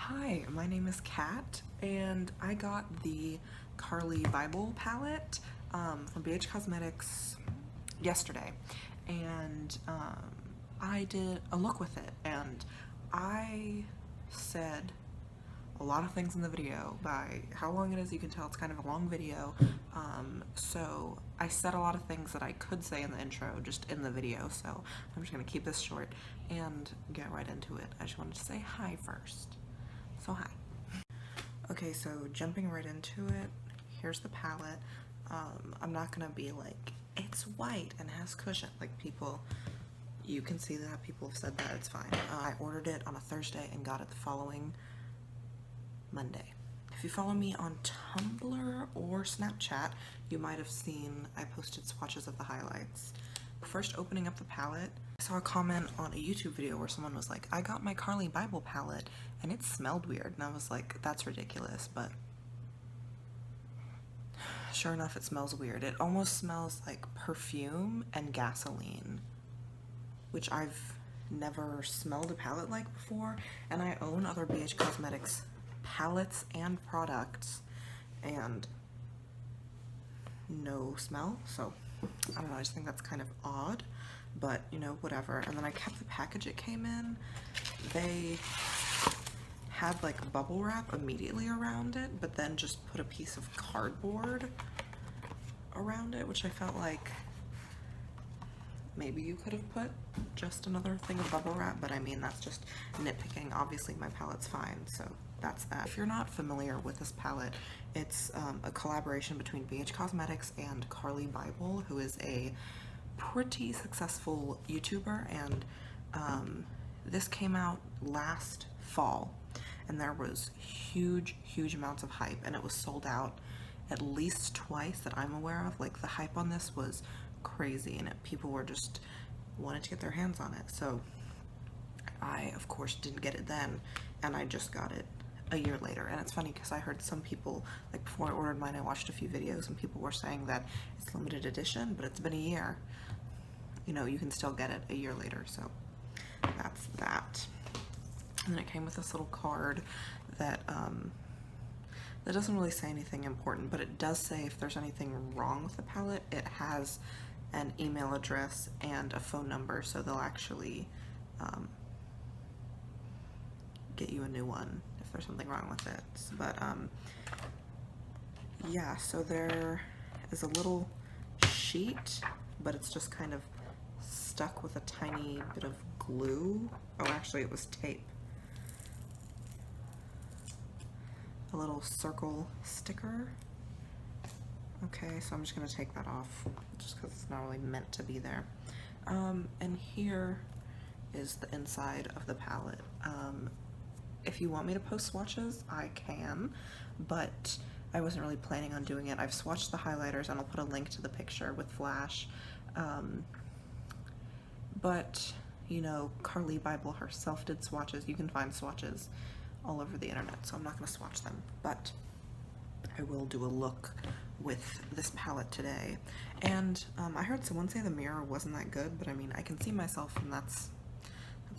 Hi, my name is Kat, and I got the Carli Bible palette from BH Cosmetics yesterday, and I did a look with it, and I said a lot of things in the video. By how long it is, you can tell it's kind of a long video. So I said a lot of things that I could say in the intro just in the video, so I'm just gonna keep this short and get right into it. I just wanted to say hi first. So hi. Okay, so jumping right into it, here's the palette. I'm not gonna be like, it's white and has cushion. Like people, you can see that, people have said that, it's fine. I ordered it on a Thursday and got it the following Monday. If you follow me on Tumblr or Snapchat, you might have seen I posted swatches of the highlights. First opening up the palette, I saw a comment on a YouTube video where someone was like, I got my Carli Bible palette and it smelled weird. And I was like, that's ridiculous, but sure enough, it smells weird. It almost smells like perfume and gasoline, which I've never smelled a palette like before. And I own other BH Cosmetics palettes and products and no smell, so I don't know, I just think that's kind of odd, but you know, whatever. And then I kept the package it came in. They had like bubble wrap immediately around it, but then just put a piece of cardboard around it, which I felt like maybe you could have put just another thing of bubble wrap, but I mean, that's just nitpicking. Obviously my palette's fine, so that's that. If you're not familiar with this palette, it's a collaboration between BH Cosmetics and Carli Bible, who is a pretty successful YouTuber, and this came out last fall, and there was huge amounts of hype, and it was sold out at least twice that I'm aware of. Like, the hype on this was crazy, and people were just wanted to get their hands on it. So I, of course, didn't get it then, and I just got it a year later. And it's funny because I heard some people, like before I ordered mine, I watched a few videos and people were saying that it's limited edition, but it's been a year. You know, you can still get it a year later, so that's that. And then it came with this little card that that doesn't really say anything important, but it does say if there's anything wrong with the palette, it has an email address and a phone number, so they'll actually get you a new one if there's something wrong with it. But yeah, so there is a little sheet, but it's just kind of stuck with a tiny bit of glue. Oh, actually it was tape. A little circle sticker. Okay, so I'm just gonna take that off just because it's not really meant to be there. And here is the inside of the palette. If you want me to post swatches, I can, but I wasn't really planning on doing it. I've swatched the highlighters and I'll put a link to the picture with flash. But, you know, Carli Bible herself did swatches. You can find swatches all over the internet, so I'm not going to swatch them, but I will do a look with this palette today. And I heard someone say the mirror wasn't that good, but I mean, I can see myself and that's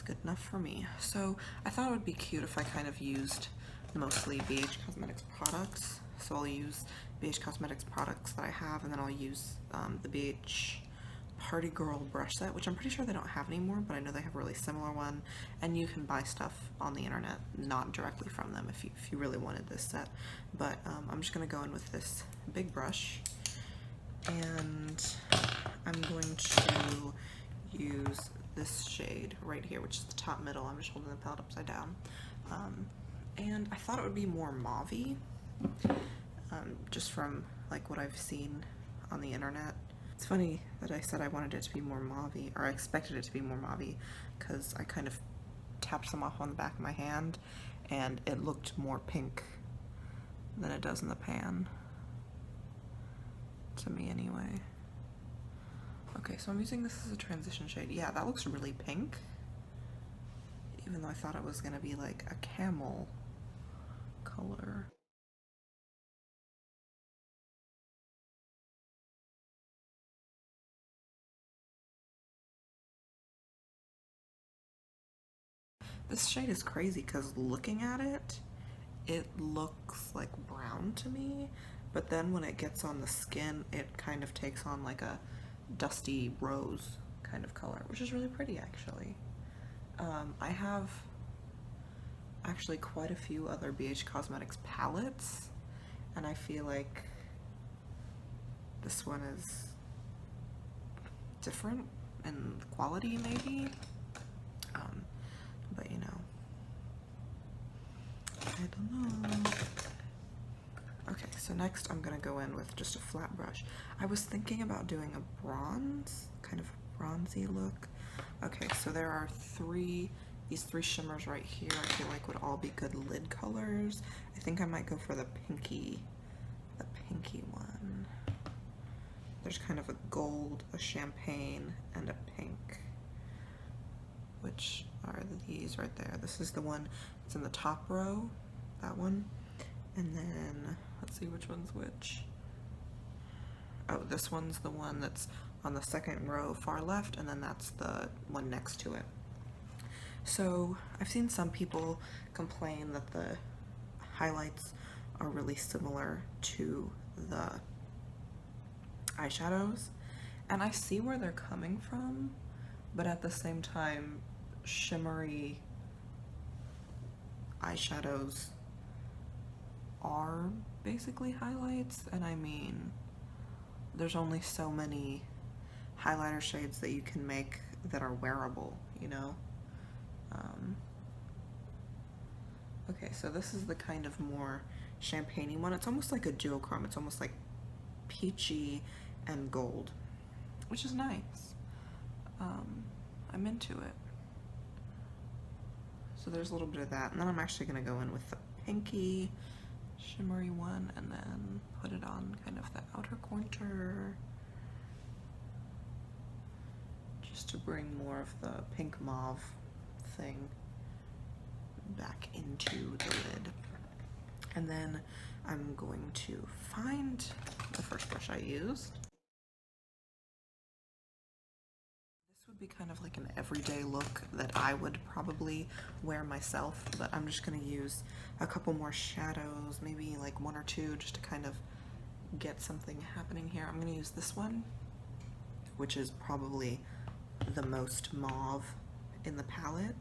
good enough for me. So I thought it would be cute if I kind of used mostly BH Cosmetics products. So I'll use BH Cosmetics products that I have, and then I'll use the BH Party Girl brush set, which I'm pretty sure they don't have anymore, but I know they have a really similar one, and you can buy stuff on the internet, not directly from them if you really wanted this set. But I'm just going to go in with this big brush, and I'm going to use this shade right here, which is the top middle. I'm just holding the palette upside down. And I thought it would be more mauve-y, just from like what I've seen on the internet. It's funny that I said I wanted it to be more mauve-y, or I expected it to be more mauve-y, because I kind of tapped some off on the back of my hand, and it looked more pink than it does in the pan, to me anyway. Okay, so I'm using this as a transition shade. Yeah, that looks really pink, even though I thought it was gonna be like a camel color. This shade is crazy because looking at it, it looks like brown to me, but then when it gets on the skin, it kind of takes on like a dusty rose kind of color, which is really pretty actually. I have actually quite a few other BH Cosmetics palettes, and I feel like this one is different in quality maybe, but you know, I don't know. Okay, so next I'm gonna go in with just a flat brush. I was thinking about doing a bronze, kind of a bronzy look. Okay, so there are these three shimmers right here I feel like would all be good lid colors. I think I might go for the pinky one. There's kind of a gold, a champagne, and a pink, which are these right there. This is the one that's in the top row, that one. And then, let's see which one's which. Oh, this one's the one that's on the second row far left, and then that's the one next to it. So I've seen some people complain that the highlights are really similar to the eyeshadows, and I see where they're coming from, but at the same time, shimmery eyeshadows are basically highlights, and I mean, there's only so many highlighter shades that you can make that are wearable, you know? Okay, so this is the kind of more champagne-y one. It's almost like a duochrome. It's almost like peachy and gold, which is nice. I'm into it. So there's a little bit of that, and then I'm actually gonna go in with the pinky shimmery one and then put it on kind of the outer corner just to bring more of the pink mauve thing back into the lid. And then I'm going to find the first brush I used. This would be kind of like an everyday look that I would probably wear myself, but I'm just gonna use a couple more shadows, maybe like one or two, just to kind of get something happening here. I'm gonna use this one, which is probably the most mauve in the palette.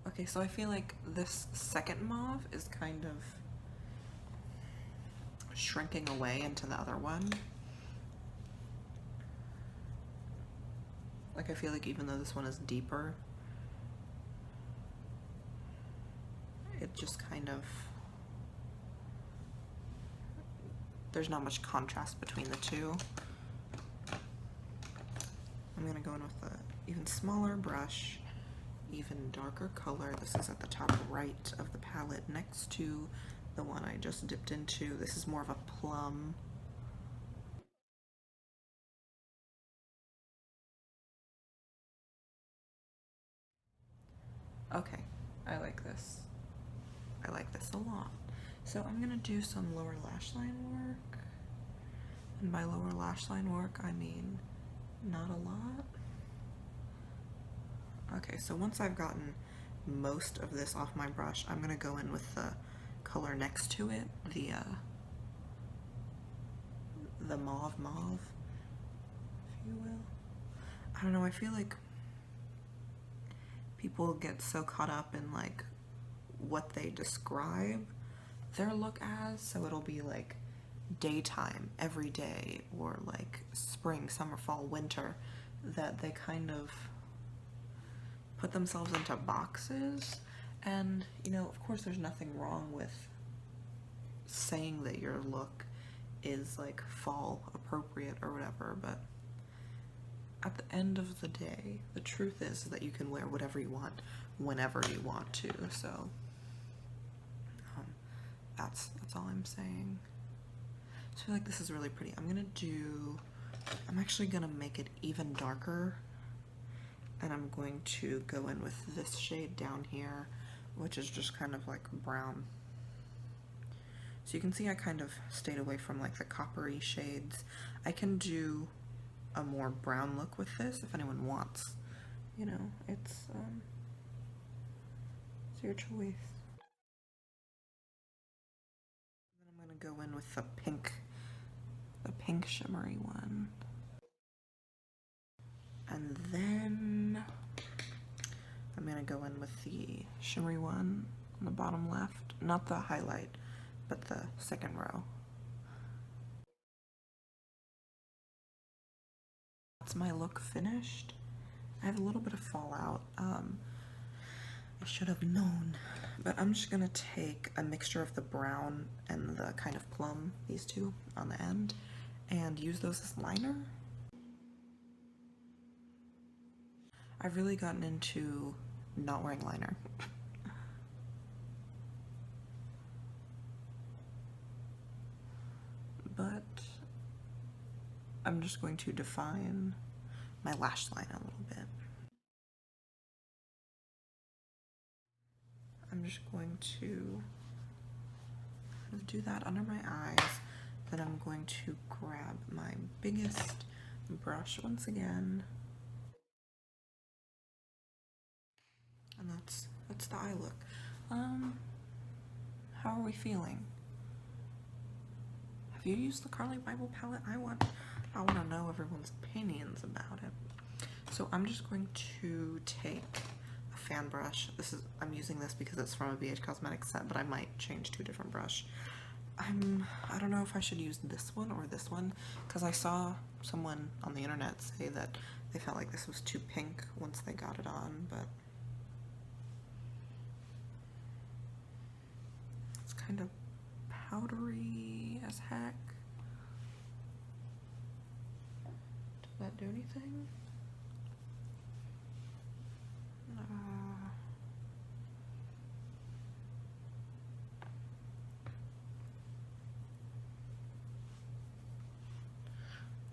Okay, so I feel like this second mauve is kind of shrinking away into the other one. Like, I feel like even though this one is deeper, it just kind of, there's not much contrast between the two. I'm gonna go in with an even smaller brush, even darker color. This is at the top right of the palette next to the one I just dipped into. This is more of a plum. Okay, I like this. I like this a lot. So I'm gonna do some lower lash line work. And by lower lash line work, I mean not a lot. Okay, so once I've gotten most of this off my brush, I'm gonna go in with the color next to it, the mauve, if you will. I don't know, I feel like people get so caught up in like what they describe their look as, so it'll be like daytime every day, or like spring, summer, fall, winter, that they kind of put themselves into boxes. And you know, of course there's nothing wrong with saying that your look is like fall appropriate or whatever, but at the end of the day, the truth is that you can wear whatever you want whenever you want to. So that's all I'm saying. So I feel like this is really pretty. I'm actually gonna make it even darker, and I'm going to go in with this shade down here, which is just kind of like brown. So you can see I kind of stayed away from like the coppery shades. I can do a more brown look with this if anyone wants. You know, it's your choice. Then I'm gonna go in with the pink shimmery one. And then I'm gonna go in with the shimmery one on the bottom left, not the highlight, but the second row. That's my look finished. I have a little bit of fallout. I should have known, but I'm just gonna take a mixture of the brown and the kind of plum, these two on the end, and use those as liner. I've really gotten into not wearing liner. But I'm just going to define my lash line a little bit. I'm just going to do that under my eyes. Then I'm going to grab my biggest brush once again. And that's the eye look. How are we feeling? Have you used the Carli Bible palette? I want to know everyone's opinions about it. So I'm just going to take a fan brush. I'm using this because it's from a BH Cosmetics set, but I might change to a different brush. I don't know if I should use this one or this one, because I saw someone on the internet say that they felt like this was too pink once they got it on, but it's kind of powdery as heck. Did that do anything?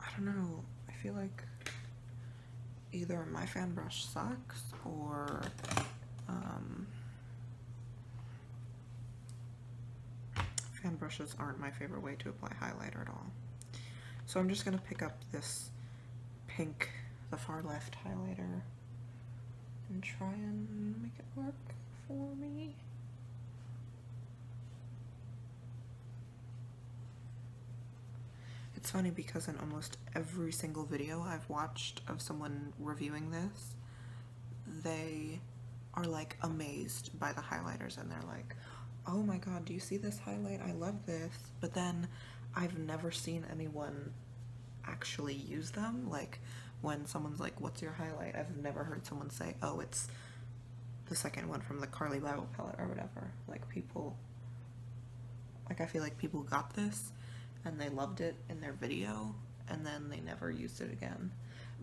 I don't know. I feel like either my fan brush sucks or fan brushes aren't my favorite way to apply highlighter at all. So I'm just gonna pick up this pink, the far left highlighter, and try and make it work for me. It's funny because in almost every single video I've watched of someone reviewing this, they are like amazed by the highlighters and they're like, oh my god, do you see this highlight? I love this. But then I've never seen anyone actually use them. Like when someone's like, what's your highlight? I've never heard someone say, oh, it's the second one from the Carli Bible palette or whatever. Like people, like I feel like people got this and they loved it in their video and then they never used it again.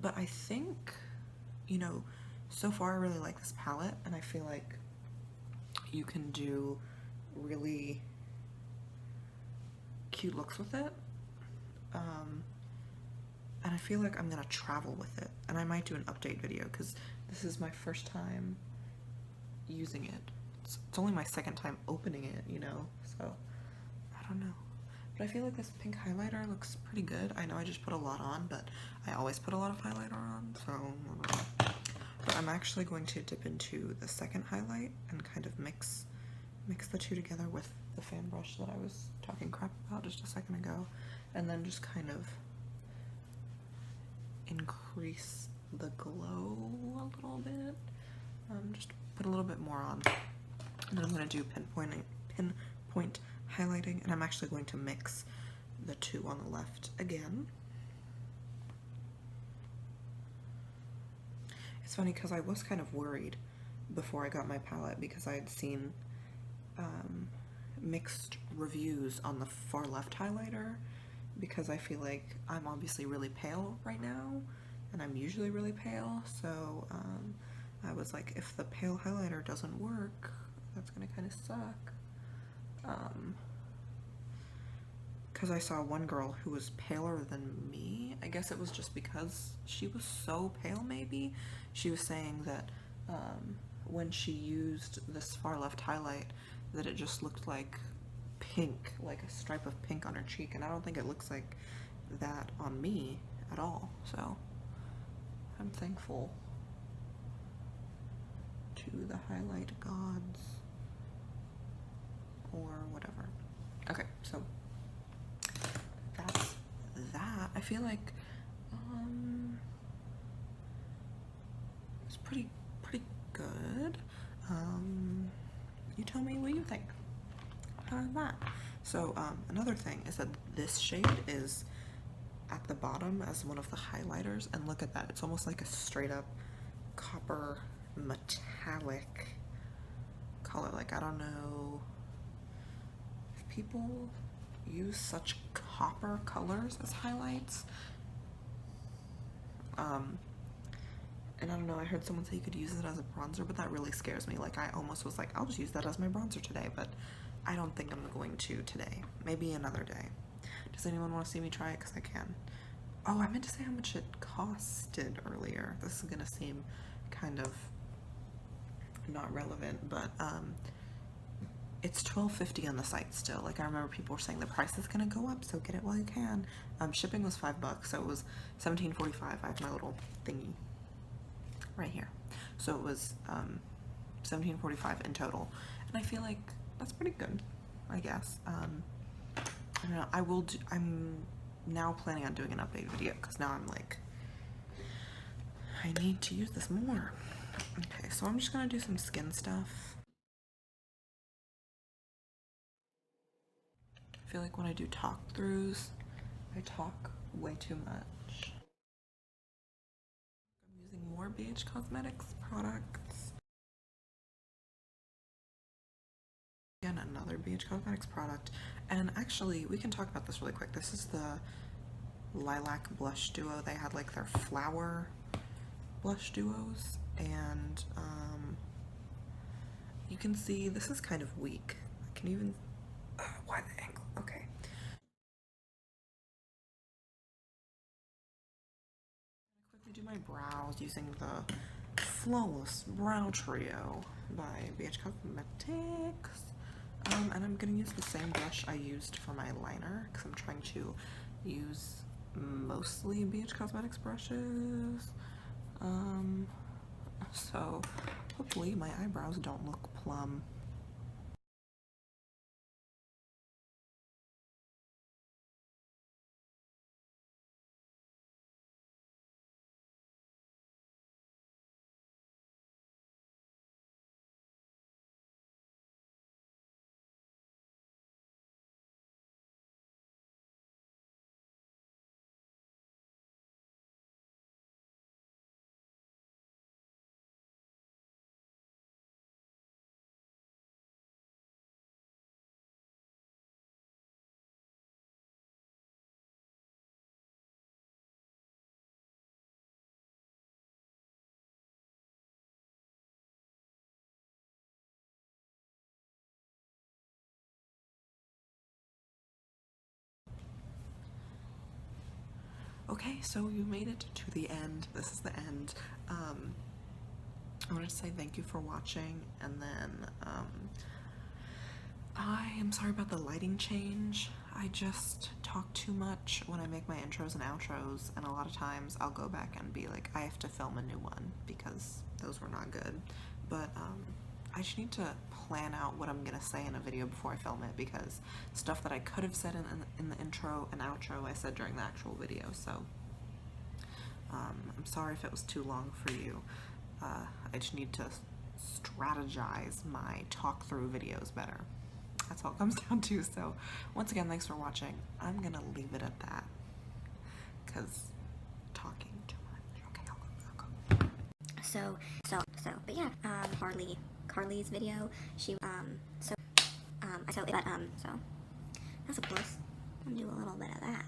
But I think, you know, so far I really like this palette and I feel like you can do really cute looks with it. And I feel like I'm gonna travel with it, and I might do an update video because this is my first time using it. It's only my second time opening it, you know, so I don't know. But I feel like this pink highlighter looks pretty good. I know I just put a lot on, but I always put a lot of highlighter on, so I don't know. But I'm actually going to dip into the second highlight and kind of mix the two together with the fan brush that I was talking crap about just a second ago, and then just kind of increase the glow a little bit. Just put a little bit more on. And then I'm going to do pinpoint highlighting, and I'm actually going to mix the two on the left again. It's funny because I was kind of worried before I got my palette because I had seen mixed reviews on the far left highlighter, because I feel like I'm obviously really pale right now and I'm usually really pale, so I was like, if the pale highlighter doesn't work, that's gonna kind of suck. Because I saw one girl who was paler than me. I guess it was just because she was so pale, maybe. She was saying that when she used this far left highlight, that it just looked like pink, like a stripe of pink on her cheek, and I don't think it looks like that on me at all, so I'm thankful to the highlight gods or whatever. Okay, so that's that. I feel like it's pretty good. You tell me what you think of that. So another thing is that this shade is at the bottom as one of the highlighters, and look at that, it's almost like a straight up copper metallic color. Like, I don't know if people use such copper colors as highlights. And I don't know, I heard someone say you could use it as a bronzer, but that really scares me. Like, I almost was like, I'll just use that as my bronzer today, but I don't think I'm going to today. Maybe another day. Does anyone want to see me try it? Because I can. Oh, I meant to say how much it costed earlier. This is gonna seem kind of not relevant, but it's $12.50 on the site still. Like, I remember people were saying the price is gonna go up, so get it while you can. Shipping was $5, so it was $17.45. I have my little thingy right here, so it was $17.45 in total, and I feel like that's pretty good, I guess. I don't know, I'm now planning on doing an update video, because now I'm like, I need to use this more. Okay, so I'm just gonna do some skin stuff. I feel like when I do talk throughs, I talk way too much. I'm using more BH Cosmetics products. Again, another BH Cosmetics product. And actually, we can talk about this really quick. This is the Lilac Blush Duo. They had like their flower blush duos, and you can see this is kind of weak. I can even, why the angle? Okay. Quickly do my brows using the Flawless Brow Trio by BH Cosmetics. And I'm gonna use the same brush I used for my liner, because I'm trying to use mostly BH Cosmetics brushes. So hopefully my eyebrows don't look plumb. Okay, so you made it to the end. This is the end. I wanted to say thank you for watching, and then I am sorry about the lighting change. I just talk too much when I make my intros and outros, and a lot of times I'll go back and be like, I have to film a new one because those were not good. But I just need to plan out what I'm gonna say in a video before I film it, because stuff that I could have said in the intro and outro I said during the actual video. So I'm sorry if it was too long for you. I just need to strategize my talk through videos better. That's all it comes down to. So once again, thanks for watching. I'm gonna leave it at that because talking too much. Okay, I'll go. But yeah, Carly's video, she, so that's a plus. I'm gonna do a little bit of that.